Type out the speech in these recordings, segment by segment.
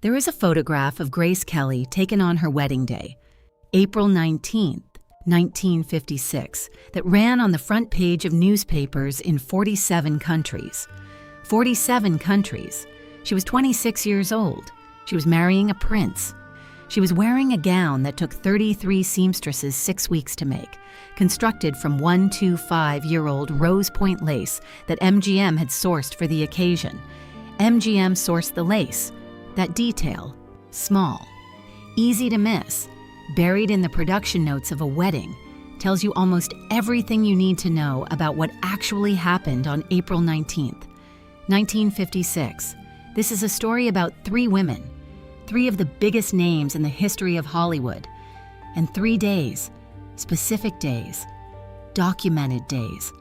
There is a photograph of Grace Kelly taken on her wedding day, April 19th, 1956, that ran on the front page of newspapers in 47 countries. 47 countries. She was 26 years old. She was marrying a prince. She was wearing a gown that took 33 seamstresses 6 weeks to make, constructed from 125-year-old rose point lace that MGM had sourced for the occasion. MGM sourced the lace. That detail, small, easy to miss, buried in the production notes of a wedding, tells you almost everything you need to know about what actually happened on April 19th, 1956. This is a story about 3 women, 3 of the biggest names in the history of Hollywood, and 3 days, specific days, documented days,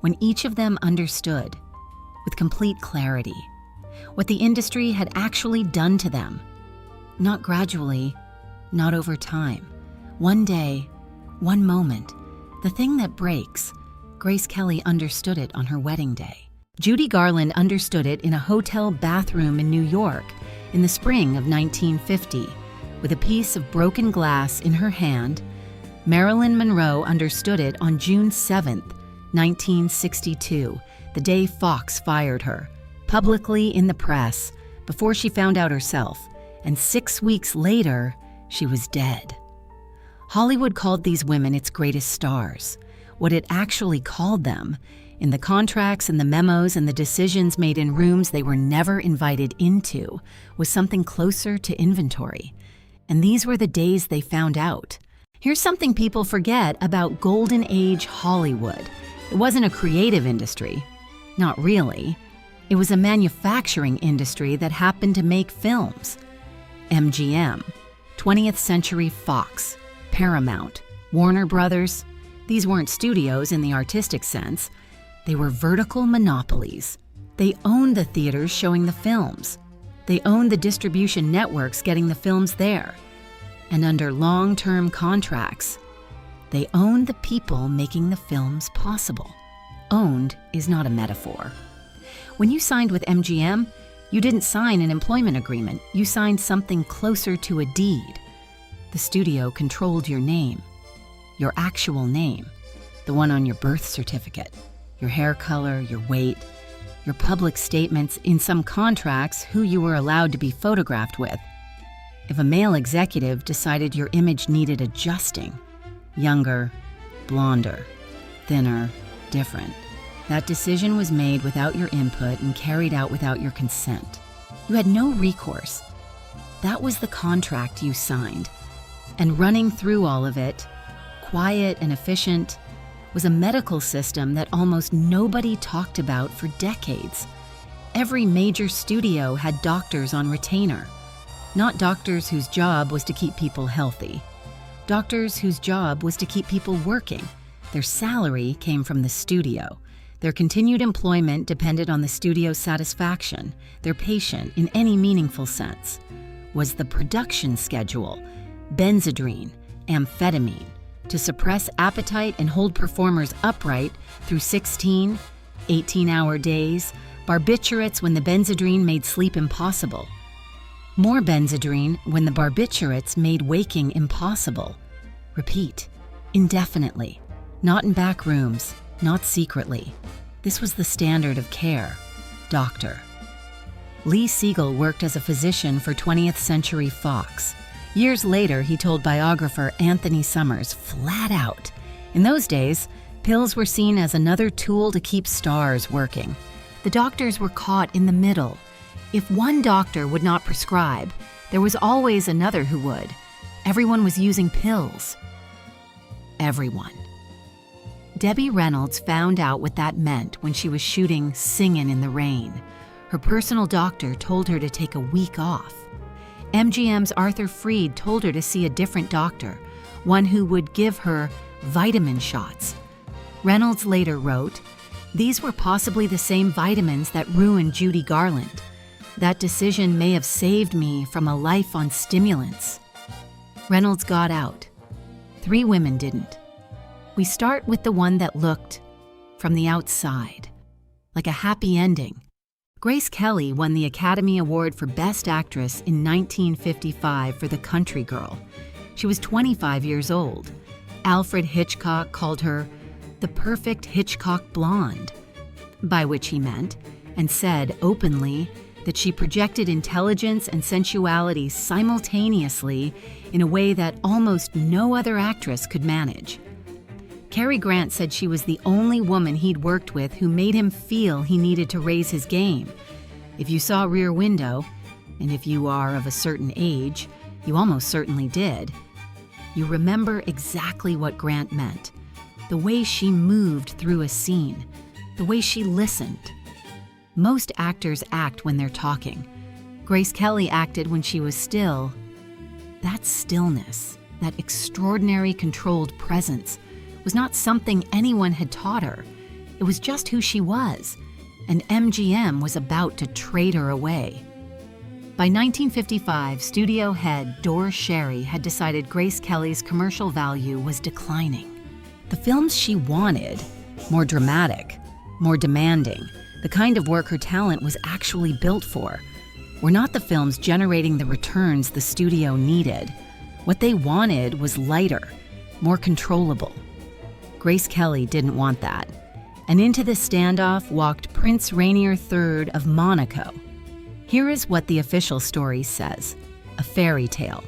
when each of them understood, with complete clarity, what the industry had actually done to them. Not gradually, not over time. One day, one moment, the thing that breaks, Grace Kelly understood it on her wedding day. Judy Garland understood it in a hotel bathroom in New York in the spring of 1950. With a piece of broken glass in her hand, Marilyn Monroe understood it on June 7th, 1962, the day Fox fired her, publicly in the press, before she found out herself, and 6 weeks later, she was dead. Hollywood called these women its greatest stars. What it actually called them, in the contracts and the memos and the decisions made in rooms they were never invited into, was something closer to inventory. And these were the days they found out. Here's something people forget about Golden Age Hollywood. It wasn't a creative industry. Not really. It was a manufacturing industry that happened to make films. MGM, 20th Century Fox, Paramount, Warner Brothers. These weren't studios in the artistic sense. They were vertical monopolies. They owned the theaters showing the films. They owned the distribution networks getting the films there. And under long-term contracts, they owned the people making the films possible. Owned is not a metaphor. When you signed with MGM, you didn't sign an employment agreement. You signed something closer to a deed. The studio controlled your name, your actual name, the one on your birth certificate, your hair color, your weight, your public statements, in some contracts, who you were allowed to be photographed with. If a male executive decided your image needed adjusting, younger, blonder, thinner, different, that decision was made without your input and carried out without your consent. You had no recourse. That was the contract you signed. And running through all of it, quiet and efficient, was a medical system that almost nobody talked about for decades. Every major studio had doctors on retainer. Not doctors whose job was to keep people healthy. Doctors whose job was to keep people working. Their salary came from the studio. Their continued employment depended on the studio's satisfaction. Their patient, in any meaningful sense, was the production schedule, Benzedrine, amphetamine, to suppress appetite and hold performers upright through 16, 18-hour days, barbiturates when the Benzedrine made sleep impossible. More Benzedrine when the barbiturates made waking impossible. Repeat, indefinitely, not in back rooms, not secretly. This was the standard of care. Doctor. Lee Siegel worked as a physician for 20th Century Fox. Years later, he told biographer Anthony Summers flat out, in those days, pills were seen as another tool to keep stars working. The doctors were caught in the middle. If one doctor would not prescribe, there was always another who would. Everyone was using pills. Everyone. Debbie Reynolds found out what that meant when she was shooting Singin' in the Rain. Her personal doctor told her to take a week off. MGM's Arthur Freed told her to see a different doctor, one who would give her vitamin shots. Reynolds later wrote, "These were possibly the same vitamins that ruined Judy Garland. That decision may have saved me from a life on stimulants." Reynolds got out. 3 women didn't. We start with the one that looked, from the outside, like a happy ending. Grace Kelly won the Academy Award for Best Actress in 1955 for The Country Girl. She was 25 years old. Alfred Hitchcock called her the perfect Hitchcock blonde, by which he meant, and said openly, that she projected intelligence and sensuality simultaneously in a way that almost no other actress could manage. Cary Grant said she was the only woman he'd worked with who made him feel he needed to raise his game. If you saw Rear Window, and if you are of a certain age, you almost certainly did, you remember exactly what Grant meant. The way she moved through a scene, the way she listened. Most actors act when they're talking. Grace Kelly acted when she was still. That stillness, that extraordinary controlled presence, was not something anyone had taught her. It was just who she was, and MGM was about to trade her away. By 1955, studio head Doris Sherry had decided Grace Kelly's commercial value was declining. The films she wanted, more dramatic, more demanding, the kind of work her talent was actually built for, were not the films generating the returns the studio needed. What they wanted was lighter, more controllable. Grace Kelly didn't want that. And into this standoff walked Prince Rainier III of Monaco. Here is what the official story says: a fairy tale.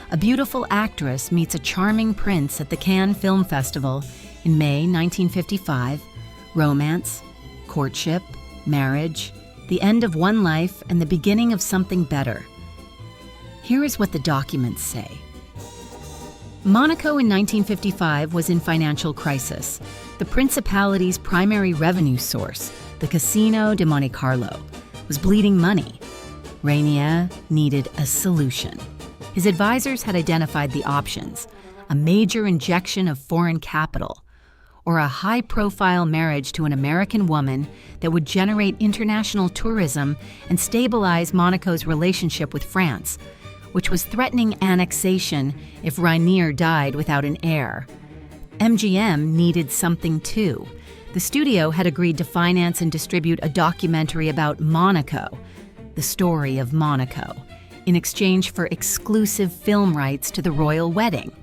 A beautiful actress meets a charming prince at the Cannes Film Festival in May 1955. Romance, courtship, marriage, the end of one life and the beginning of something better. Here is what the documents say. Monaco in 1955 was in financial crisis. The principality's primary revenue source, the Casino de Monte Carlo, was bleeding money. Rainier needed a solution. His advisors had identified the options: a major injection of foreign capital, or a high-profile marriage to an American woman that would generate international tourism and stabilize Monaco's relationship with France, which was threatening annexation if Rainier died without an heir. MGM needed something too. The studio had agreed to finance and distribute a documentary about Monaco, the story of Monaco, in exchange for exclusive film rights to the royal wedding,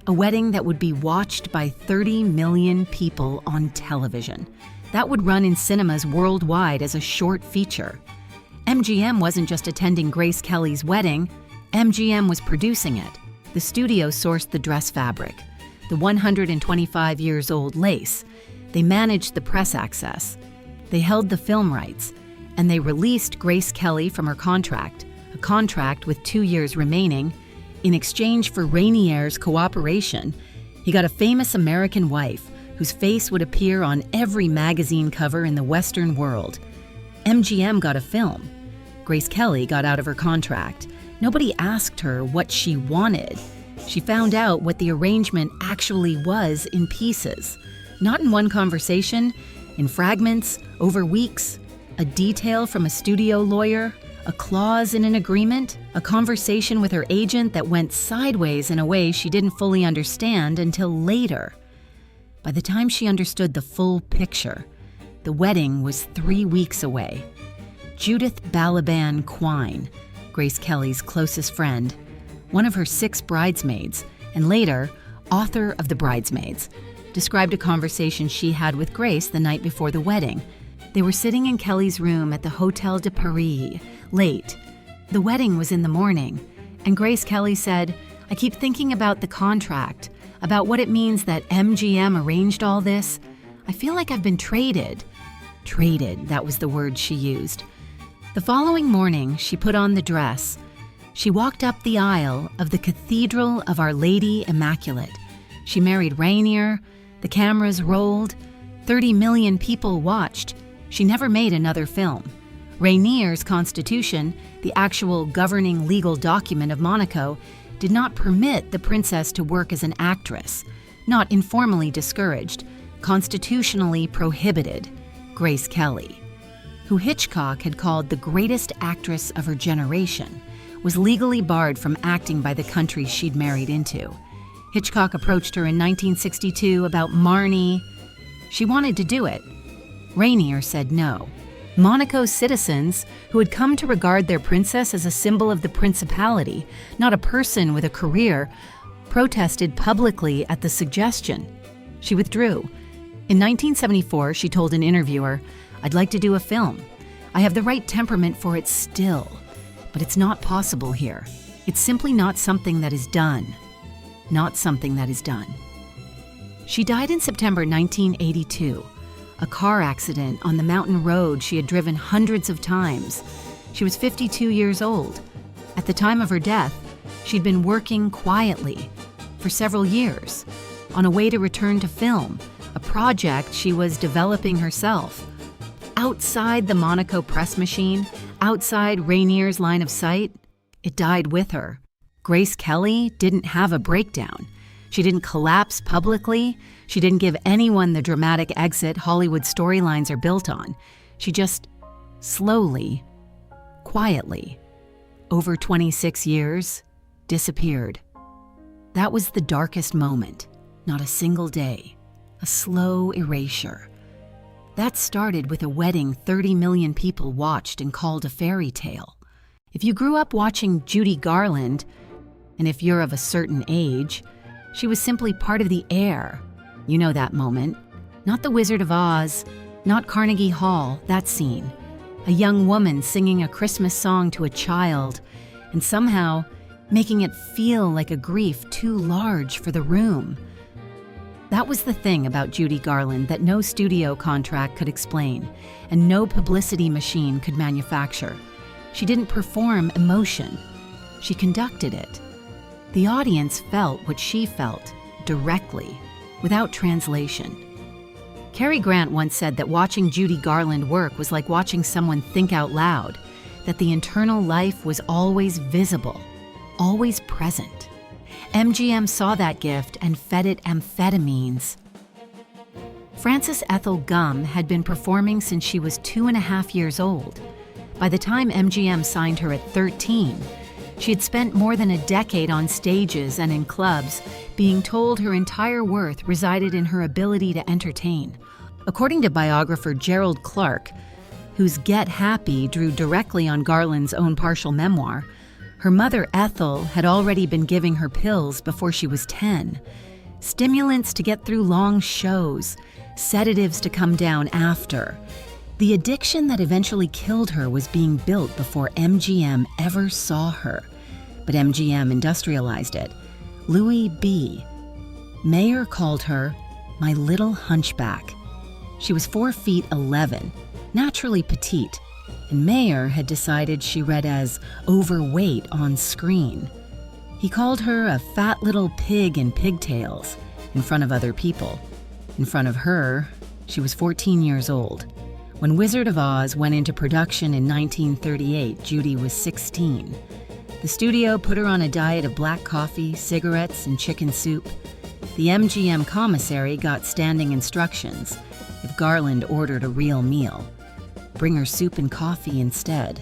a wedding that would be watched by 30 million people on television. That would run in cinemas worldwide as a short feature. MGM wasn't just attending Grace Kelly's wedding, MGM was producing it. The studio sourced the dress fabric, the 125 years old lace. They managed the press access. They held the film rights, and they released Grace Kelly from her contract, a contract with 2 years remaining. In exchange for Rainier's cooperation, he got a famous American wife whose face would appear on every magazine cover in the Western world. MGM got a film. Grace Kelly got out of her contract. Nobody asked her what she wanted. She found out what the arrangement actually was in pieces. Not in one conversation, in fragments, over weeks. A detail from a studio lawyer, a clause in an agreement, a conversation with her agent that went sideways in a way she didn't fully understand until later. By the time she understood the full picture, the wedding was 3 weeks away. Judith Balaban Quine, Grace Kelly's closest friend, one of her 6 bridesmaids, and later, author of The Bridesmaids, described a conversation she had with Grace the night before the wedding. They were sitting in Kelly's room at the Hotel de Paris, late. The wedding was in the morning, and Grace Kelly said, "I keep thinking about the contract, about what it means that MGM arranged all this. I feel like I've been traded." Traded, that was the word she used. The following morning, she put on the dress. She walked up the aisle of the Cathedral of Our Lady Immaculate. She married Rainier. The cameras rolled. 30 million people watched. She never made another film. Rainier's constitution, the actual governing legal document of Monaco, did not permit the princess to work as an actress. Not informally discouraged, constitutionally prohibited. Grace Kelly, who Hitchcock had called the greatest actress of her generation, was legally barred from acting by the country she'd married into. Hitchcock approached her in 1962 about Marnie. She wanted to do it. Rainier said no. Monaco's citizens, who had come to regard their princess as a symbol of the principality, not a person with a career, protested publicly at the suggestion. She withdrew. In 1974, she told an interviewer, "I'd like to do a film. I have the right temperament for it still, but it's not possible here. It's simply not something that is done. Not something that is done." She died in September 1982. A car accident on the mountain road she had driven hundreds of times. She was 52 years old. At the time of her death, she'd been working quietly for several years on a way to return to film, a project she was developing herself. Outside the Monaco press machine, outside Rainier's line of sight, it died with her. Grace Kelly didn't have a breakdown. She didn't collapse publicly. She didn't give anyone the dramatic exit Hollywood storylines are built on. She just slowly, quietly, over 26 years, disappeared. That was the darkest moment. Not a single day. A slow erasure. That started with a wedding 30 million people watched and called a fairy tale. If you grew up watching Judy Garland, and if you're of a certain age, she was simply part of the air. You know that moment. Not the Wizard of Oz, not Carnegie Hall, that scene. A young woman singing a Christmas song to a child, and somehow making it feel like a grief too large for the room. That was the thing about Judy Garland that no studio contract could explain, and no publicity machine could manufacture. She didn't perform emotion. She conducted it. The audience felt what she felt, directly, without translation. Cary Grant once said that watching Judy Garland work was like watching someone think out loud, that the internal life was always visible, always present. MGM saw that gift and fed it amphetamines. Frances Ethel Gum had been performing since she was 2.5 years old. By the time MGM signed her at 13, she had spent more than a decade on stages and in clubs, being told her entire worth resided in her ability to entertain. According to biographer Gerald Clark, whose Get Happy drew directly on Garland's own partial memoir, her mother Ethel had already been giving her pills before she was 10, stimulants to get through long shows, sedatives to come down after. The addiction that eventually killed her was being built before MGM ever saw her. But MGM industrialized it. Louis B. Mayer called her my little hunchback. She was 4 feet 11, naturally petite, and Mayer had decided she read as overweight on screen. He called her a fat little pig in pigtails in front of other people. In front of her, she was 14 years old. When Wizard of Oz went into production in 1938, Judy was 16. The studio put her on a diet of black coffee, cigarettes, and chicken soup. The MGM commissary got standing instructions if Garland ordered a real meal. Bring her soup and coffee instead.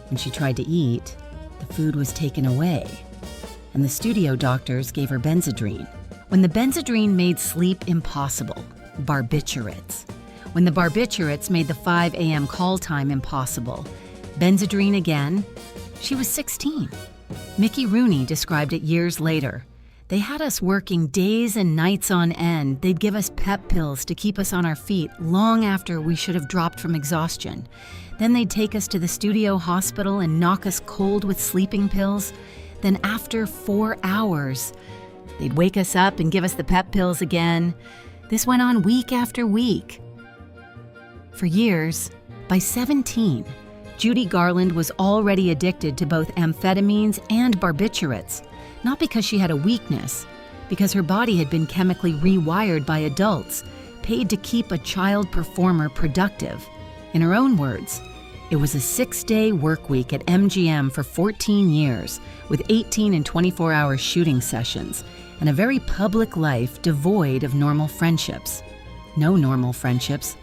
When she tried to eat, the food was taken away, and the studio doctors gave her Benzedrine. When the Benzedrine made sleep impossible, barbiturates. When the barbiturates made the 5 a.m. call time impossible, Benzedrine again. She was 16. Mickey Rooney described it years later. They had us working days and nights on end. They'd give us pep pills to keep us on our feet long after we should have dropped from exhaustion. Then they'd take us to the studio hospital and knock us cold with sleeping pills. Then after 4 hours, they'd wake us up and give us the pep pills again. This went on week after week. For years, by 17, Judy Garland was already addicted to both amphetamines and barbiturates, not because she had a weakness, because her body had been chemically rewired by adults, paid to keep a child performer productive. In her own words, it was a 6-day work week at MGM for 14 years, with 18 and 24-hour shooting sessions, and a very public life devoid of normal friendships. No normal friendships.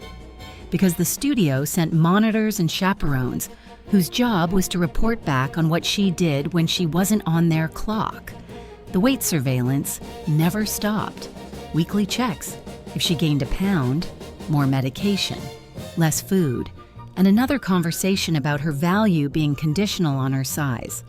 Because the studio sent monitors and chaperones whose job was to report back on what she did when she wasn't on their clock. The weight surveillance never stopped. Weekly checks. If she gained a pound, more medication. Less food, and another conversation about her value being conditional on her size.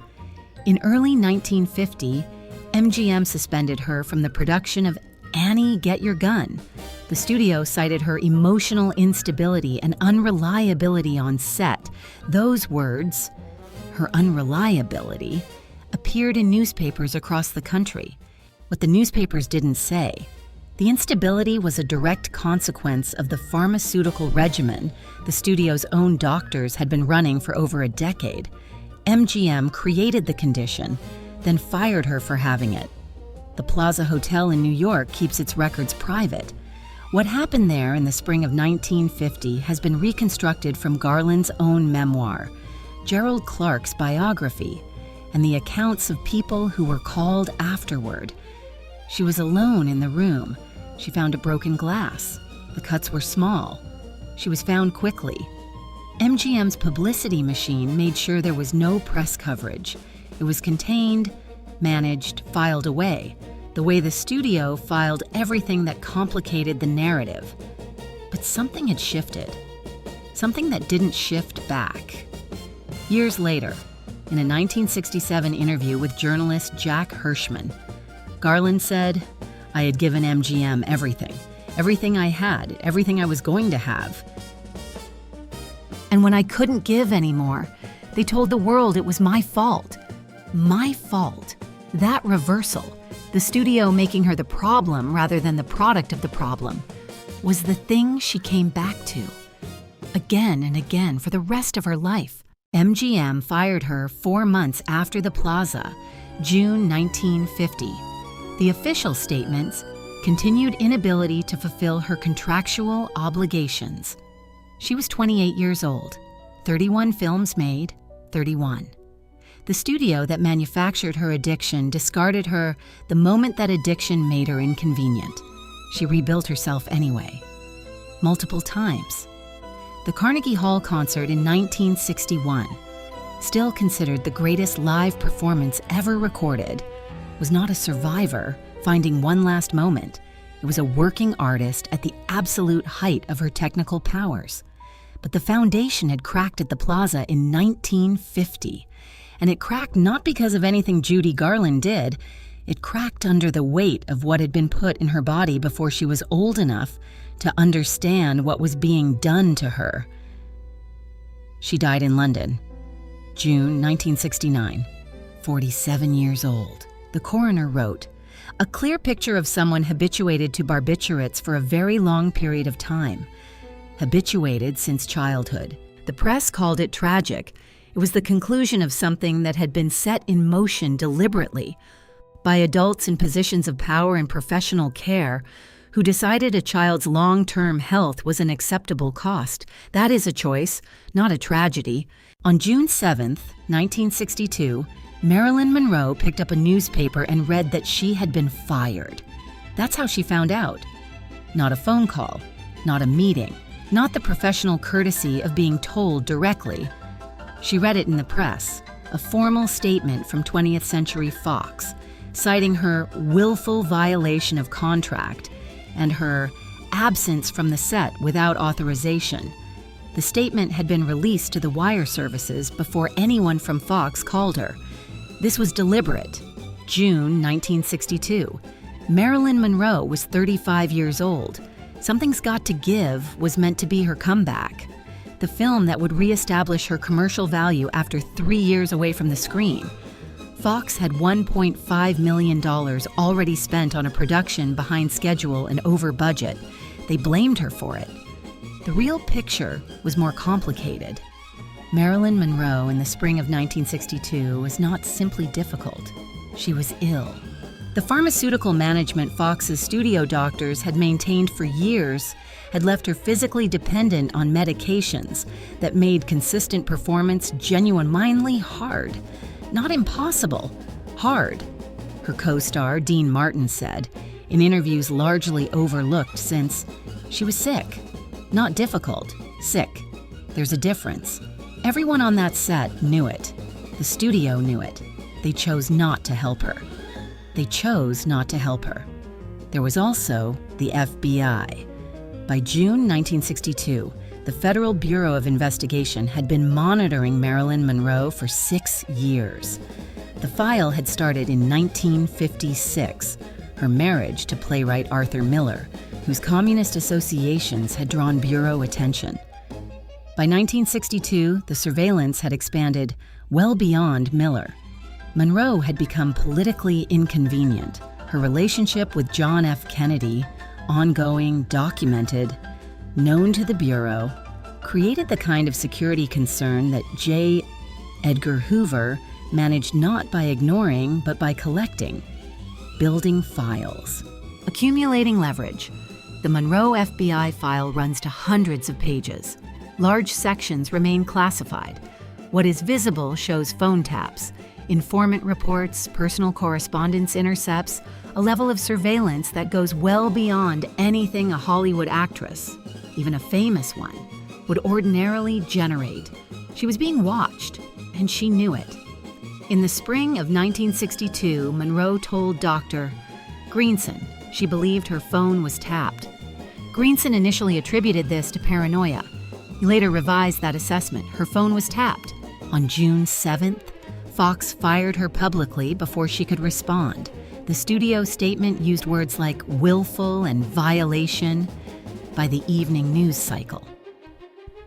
In early 1950, MGM suspended her from the production of Annie, Get Your Gun. The studio cited her emotional instability and unreliability on set. Those words, her unreliability, appeared in newspapers across the country. What the newspapers didn't say, the instability was a direct consequence of the pharmaceutical regimen the studio's own doctors had been running for over a decade. MGM created the condition, then fired her for having it. The Plaza Hotel in New York keeps its records private. What happened there in the spring of 1950 has been reconstructed from Garland's own memoir, Gerald Clark's biography, and the accounts of people who were called afterward. She was alone in the room. She found a broken glass. The cuts were small. She was found quickly. MGM's publicity machine made sure there was no press coverage. It was contained, managed, filed away, the way the studio filed everything that complicated the narrative. But something had shifted. Something that didn't shift back. Years later, in a 1967 interview with journalist Jack Hirschman, Garland said, "I had given MGM everything. Everything I had, everything I was going to have. And when I couldn't give anymore, they told the world it was my fault. My fault." That reversal, the studio making her the problem rather than the product of the problem, was the thing she came back to. Again and again for the rest of her life. MGM fired her 4 months after the Plaza, June 1950. The official statements, continued inability to fulfill her contractual obligations. She was 28 years old, 31 films made, 31. The studio that manufactured her addiction discarded her the moment that addiction made her inconvenient. She rebuilt herself anyway. Multiple times. The Carnegie Hall concert in 1961, still considered the greatest live performance ever recorded, was not a survivor finding one last moment. It was a working artist at the absolute height of her technical powers. But the foundation had cracked at the Plaza in 1950. And it cracked not because of anything Judy Garland did. It cracked under the weight of what had been put in her body before she was old enough to understand what was being done to her. She died in London, June 1969, 47 years old. The coroner wrote, "A clear picture of someone habituated to barbiturates for a very long period of time. Habituated since childhood. The press called it tragic. It was the conclusion of something that had been set in motion deliberately by adults in positions of power and professional care who decided a child's long-term health was an acceptable cost. That is a choice, not a tragedy." On June 7th, 1962, Marilyn Monroe picked up a newspaper and read that she had been fired. That's how she found out. Not a phone call, not a meeting, not the professional courtesy of being told directly. She read it in the press, a formal statement from 20th Century Fox, citing her willful violation of contract and her absence from the set without authorization. The statement had been released to the wire services before anyone from Fox called her. This was deliberate. June 1962. Marilyn Monroe was 35 years old. Something's Got to Give was meant to be her comeback. The film that would reestablish her commercial value after 3 years away from the screen. Fox had $1.5 million already spent on a production behind schedule and over budget. They blamed her for it. The real picture was more complicated. Marilyn Monroe in the spring of 1962 was not simply difficult. She was ill. The pharmaceutical management Fox's studio doctors had maintained for years had left her physically dependent on medications that made consistent performance genuinely hard. Not impossible, hard. Her co-star, Dean Martin, said, in interviews largely overlooked since she was sick. Not difficult, sick. There's a difference. Everyone on that set knew it. The studio knew it. They chose not to help her. They chose not to help her. There was also the FBI. By June 1962, The Federal Bureau of Investigation had been monitoring Marilyn Monroe for 6 years. The file had started in 1956, her marriage to playwright Arthur Miller, whose communist associations had drawn Bureau attention. By 1962, the surveillance had expanded well beyond Miller. Monroe had become politically inconvenient. Her relationship with John F. Kennedy, ongoing, documented, known to the Bureau, created the kind of security concern that J. Edgar Hoover managed not by ignoring, but by collecting, building files. Accumulating leverage. The Monroe FBI file runs to hundreds of pages. Large sections remain classified. What is visible shows phone taps, informant reports, personal correspondence intercepts, a level of surveillance that goes well beyond anything a Hollywood actress, even a famous one, would ordinarily generate. She was being watched, and she knew it. In the spring of 1962, Monroe told Dr. Greenson she believed her phone was tapped. Greenson initially attributed this to paranoia. He later revised that assessment. Her phone was tapped. On June 7th, Fox fired her publicly before she could respond. The studio statement used words like willful and violation by the evening news cycle.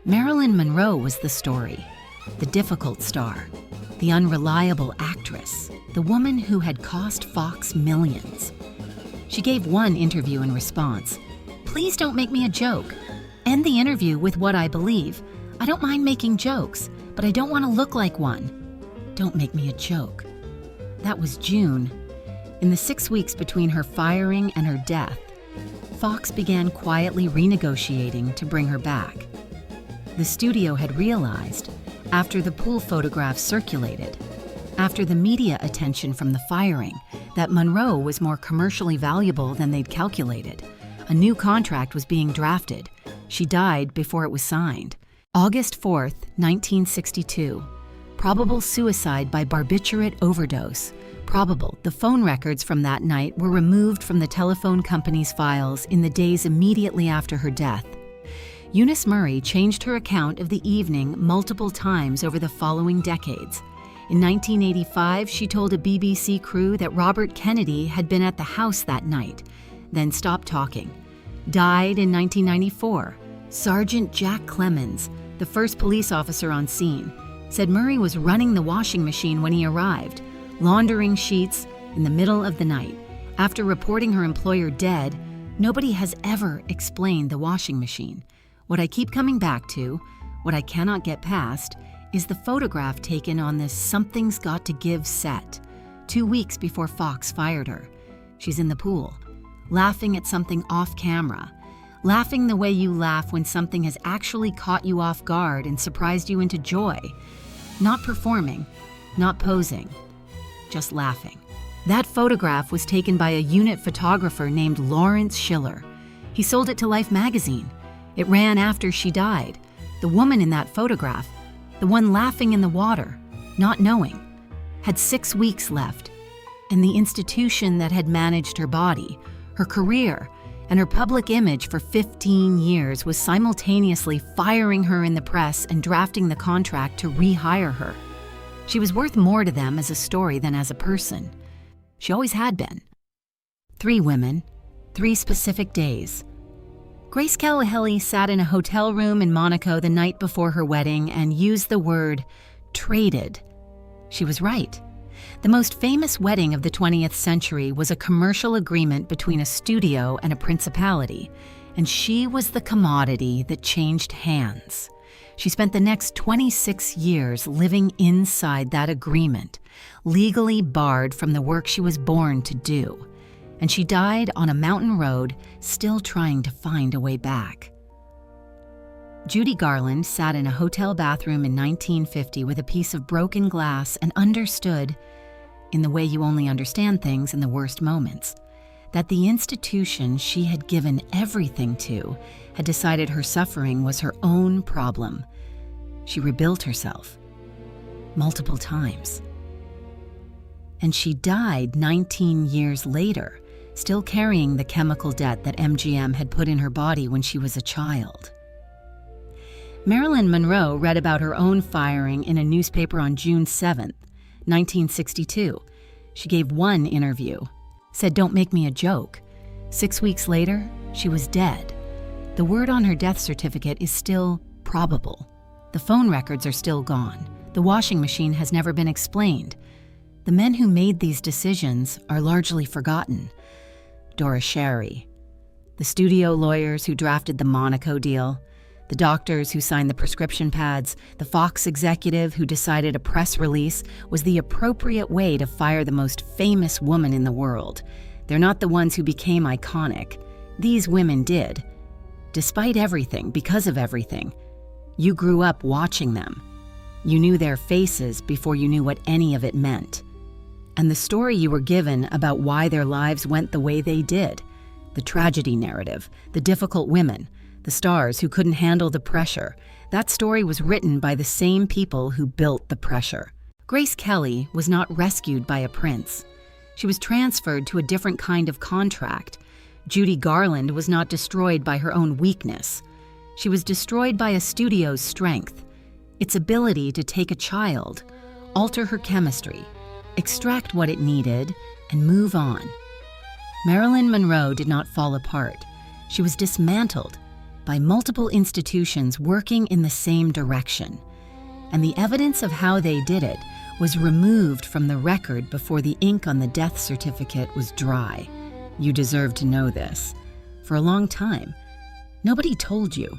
Marilyn Monroe was the story, the difficult star, the unreliable actress, the woman who had cost Fox millions. She gave one interview in response. "Please don't make me a joke. End the interview with what I believe. I don't mind making jokes, but I don't want to look like one. Don't make me a joke." That was June. In the 6 weeks between her firing and her death, Fox began quietly renegotiating to bring her back. The studio had realized, after the pool photographs circulated, after the media attention from the firing, that Monroe was more commercially valuable than they'd calculated. A new contract was being drafted. She died before it was signed. August 4th, 1962. Probable suicide by barbiturate overdose. Probable. The phone records from that night were removed from the telephone company's files in the days immediately after her death. Eunice Murray changed her account of the evening multiple times over the following decades. In 1985, she told a BBC crew that Robert Kennedy had been at the house that night, then stopped talking. Died in 1994. Sergeant Jack Clemens, the first police officer on scene, said Murray was running the washing machine when he arrived, laundering sheets in the middle of the night. After reporting her employer dead, nobody has ever explained the washing machine. What I keep coming back to, what I cannot get past, is the photograph taken on this Something's Got to Give set, 2 weeks before Fox fired her. She's in the pool, laughing at something off camera, laughing the way you laugh when something has actually caught you off guard and surprised you into joy. Not performing, not posing, just laughing. That photograph was taken by a unit photographer named Lawrence Schiller. He sold it to Life magazine. It ran after she died. The woman in that photograph, the one laughing in the water, not knowing, had 6 weeks left. And the institution that had managed her body, her career, and her public image for 15 years was simultaneously firing her in the press and drafting the contract to rehire her. She was worth more to them as a story than as a person. She always had been. 3 women, 3 specific days. Grace Kelly sat in a hotel room in Monaco the night before her wedding and used the word traded. She was right. The most famous wedding of the 20th century was a commercial agreement between a studio and a principality, and she was the commodity that changed hands. She spent the next 26 years living inside that agreement, legally barred from the work she was born to do. And she died on a mountain road, still trying to find a way back. Judy Garland sat in a hotel bathroom in 1950 with a piece of broken glass and understood, in the way you only understand things in the worst moments, that the institution she had given everything to had decided her suffering was her own problem. She rebuilt herself multiple times. And she died 19 years later, still carrying the chemical debt that MGM had put in her body when she was a child. Marilyn Monroe read about her own firing in a newspaper on June 7, 1962. She gave one interview, said, "Don't make me a joke." 6 weeks later, she was dead. The word on her death certificate is still probable. The phone records are still gone. The washing machine has never been explained. The men who made these decisions are largely forgotten. Dora Sherry, the studio lawyers who drafted the Monaco deal, the doctors who signed the prescription pads, the Fox executive who decided a press release was the appropriate way to fire the most famous woman in the world. They're not the ones who became iconic. These women did. Despite everything, because of everything, you grew up watching them. You knew their faces before you knew what any of it meant. And the story you were given about why their lives went the way they did, the tragedy narrative, the difficult women, the stars who couldn't handle the pressure, that story was written by the same people who built the pressure. Grace Kelly was not rescued by a prince. She was transferred to a different kind of contract. Judy Garland was not destroyed by her own weakness. She was destroyed by a studio's strength, its ability to take a child, alter her chemistry, extract what it needed, and move on. Marilyn Monroe did not fall apart. She was dismantled by multiple institutions working in the same direction. And the evidence of how they did it was removed from the record before the ink on the death certificate was dry. You deserve to know this. For a long time, nobody told you.